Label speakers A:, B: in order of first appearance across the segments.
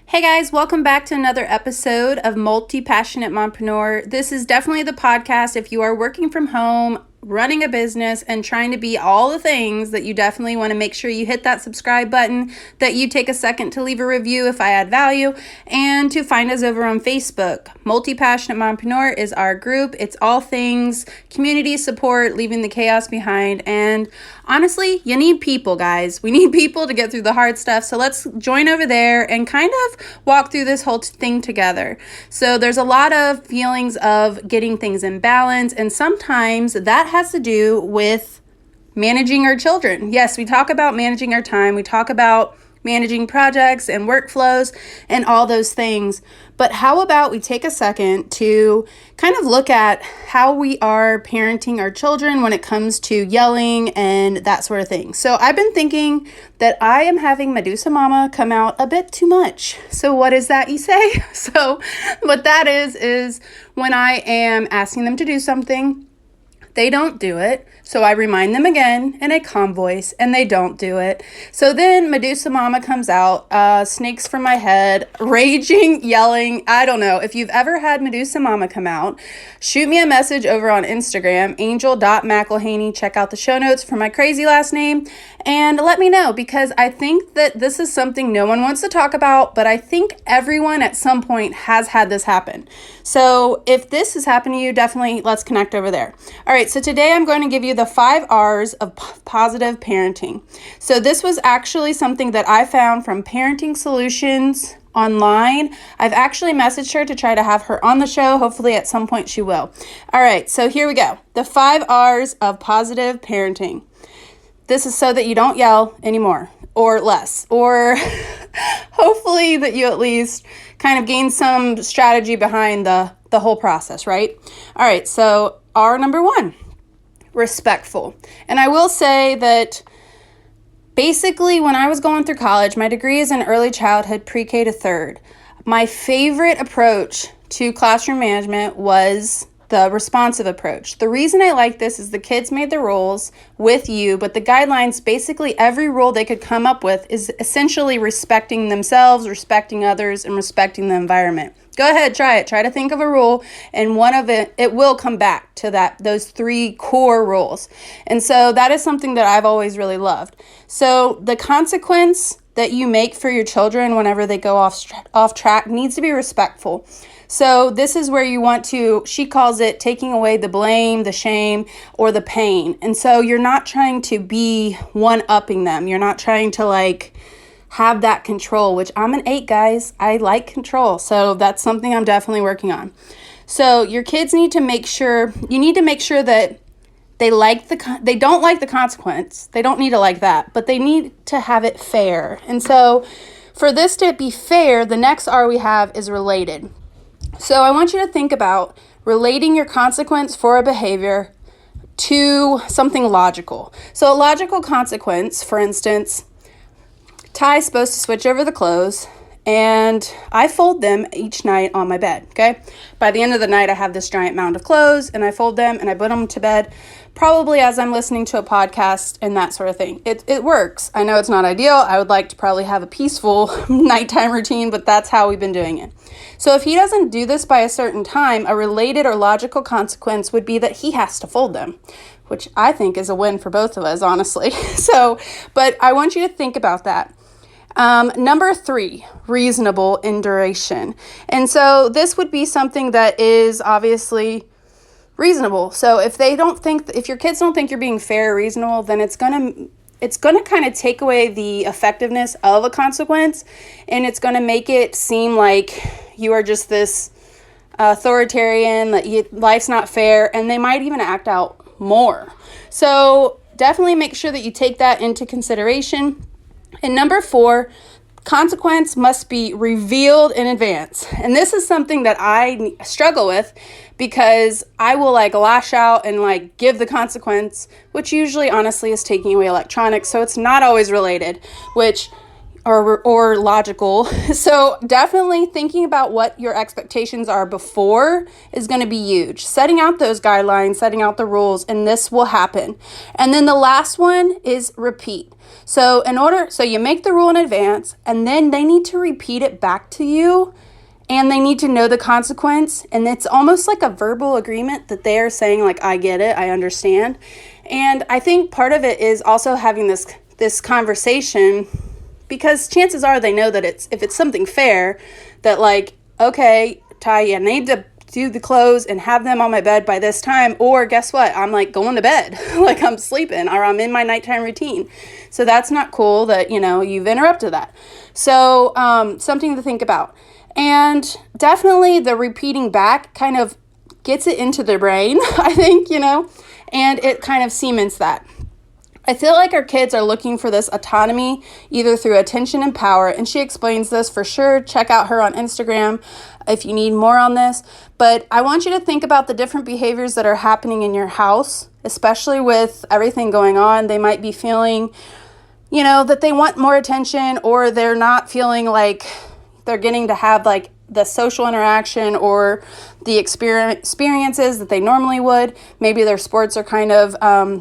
A: Hey guys, welcome back to another episode of Multi-Passionate Mompreneur. This is definitely the podcast if you are working from home, running a business, and trying to be all the things that you definitely want to make sure you hit that subscribe button, that you take a second to leave a review if I add value, and to find us over on Facebook. Multi-Passionate Mompreneur is our group. It's all things community support, leaving the chaos behind, and honestly, you need people, guys. We need people to get through the hard stuff. So let's join over there and kind of walk through this whole thing together. So there's a lot of feelings of getting things in balance, and sometimes that has to do with managing our children. Yes, we talk about managing our time. We talk about managing projects and workflows and all those things. But how about we take a second to kind of look at how we are parenting our children when it comes to yelling and that sort of thing. So I've been thinking that I am having Medusa Mama come out a bit too much. So what is that, you say? So what that is when I am asking them to do something, they don't do it. So I remind them again in a calm voice, and they don't do it. So then Medusa Mama comes out, snakes from my head, raging, yelling. I don't know. If you've ever had Medusa Mama come out, shoot me a message over on Instagram, angel.mcilhaney. Check out the show notes for my crazy last name, and let me know, because I think that this is something no one wants to talk about, but I think everyone at some point has had this happen. So if this has happened to you, definitely let's connect over there. All right, so today I'm going to give you the 5 R's of positive parenting. So this was actually something that I found from Parenting Solutions online. I've actually messaged her to try to have her on the show. Hopefully at some point she will. All right, so here we go. The 5 R's of positive parenting. This is so that you don't yell anymore or less, or hopefully that you at least kind of gain some strategy behind the whole process, right? All right, so R number 1. Respectful. And I will say that basically when I was going through college, my degree is in early childhood, pre-K to 3rd. My favorite approach to classroom management was the responsive approach. The reason I like this is the kids made the rules with you, but the guidelines, basically every rule they could come up with is essentially respecting themselves, respecting others, and respecting the environment. Go ahead, try it. Try to think of a rule, and one of it will come back to those 3 core rules. And so that is something that I've always really loved. So the consequence that you make for your children whenever they go off track needs to be respectful. So this is where you want to, she calls it taking away the blame, the shame, or the pain. And so you're not trying to be one-upping them. You're not trying to have that control, which I'm an 8, guys. I like control. So that's something I'm definitely working on. So your kids need to make sure that they don't like the consequence. They don't need to like that, but they need to have it fair. And so for this to be fair, the next R we have is related. So I want you to think about relating your consequence for a behavior to something logical. So a logical consequence, for instance, Ty's supposed to switch over the clothes, and I fold them each night on my bed, okay? By the end of the night, I have this giant mound of clothes, and I fold them, and I put them to bed, probably as I'm listening to a podcast and that sort of thing. It works. I know it's not ideal. I would like to probably have a peaceful nighttime routine, but that's how we've been doing it. So if he doesn't do this by a certain time, a related or logical consequence would be that he has to fold them, which I think is a win for both of us, honestly. But I want you to think about that. Number 3, reasonable in duration. And so this would be something that is obviously reasonable. So if your kids don't think you're being fair or reasonable, then it's gonna kind of take away the effectiveness of a consequence, and it's gonna make it seem like you are just this authoritarian, that life's not fair, and they might even act out more. So definitely make sure that you take that into consideration. And number 4, consequence must be revealed in advance. And this is something that I struggle with, because I will lash out and give the consequence, which usually honestly is taking away electronics. So it's not always related, which or logical. So definitely thinking about what your expectations are before is going to be huge. Setting out those guidelines, setting out the rules, and this will happen. And then the last one is repeat. So you make the rule in advance, and then they need to repeat it back to you, and they need to know the consequence. And it's almost like a verbal agreement that they are saying, like, I get it, I understand. And I think part of it is also having this conversation, because chances are they know that if it's something fair, that like, okay, Ty, I need to do the clothes and have them on my bed by this time, or guess what? I'm like going to bed, like I'm sleeping, or I'm in my nighttime routine. So that's not cool that, you've interrupted that. So something to think about. And definitely the repeating back kind of gets it into their brain, I think, and it kind of cements that. I feel like our kids are looking for this autonomy either through attention and power, and she explains this for sure. Check out her on Instagram if you need more on this. But I want you to think about the different behaviors that are happening in your house, especially with everything going on. They might be feeling, that they want more attention, or they're not feeling like they're getting to have like the social interaction or the experiences that they normally would. Maybe their sports are kind of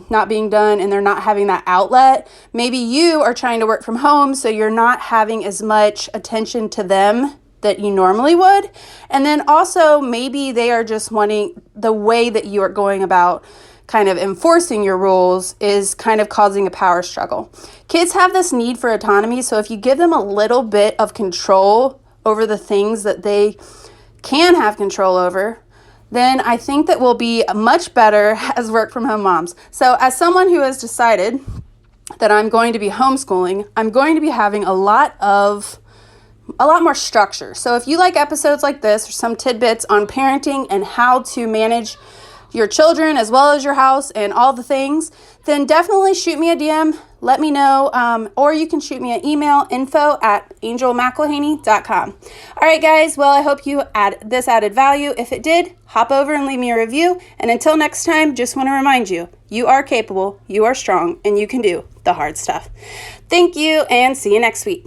A: not being done and they're not having that outlet. Maybe you are trying to work from home, so you're not having as much attention to them that you normally would. And then also maybe they are just wanting the way that you are going about kind of enforcing your rules is kind of causing a power struggle. Kids have this need for autonomy, so if you give them a little bit of control over the things that they can have control over, then I think that we'll be much better as work from home moms. So as someone who has decided that I'm going to be homeschooling, I'm going to be having a lot more structure. So if you like episodes like this or some tidbits on parenting and how to manage your children as well as your house and all the things, then definitely shoot me a DM. Let me know, or you can shoot me an email, info@angelmcilhaney.com. All right, guys. Well, I hope this added value. If it did, hop over and leave me a review. And until next time, just want to remind you, you are capable, you are strong, and you can do the hard stuff. Thank you, and see you next week.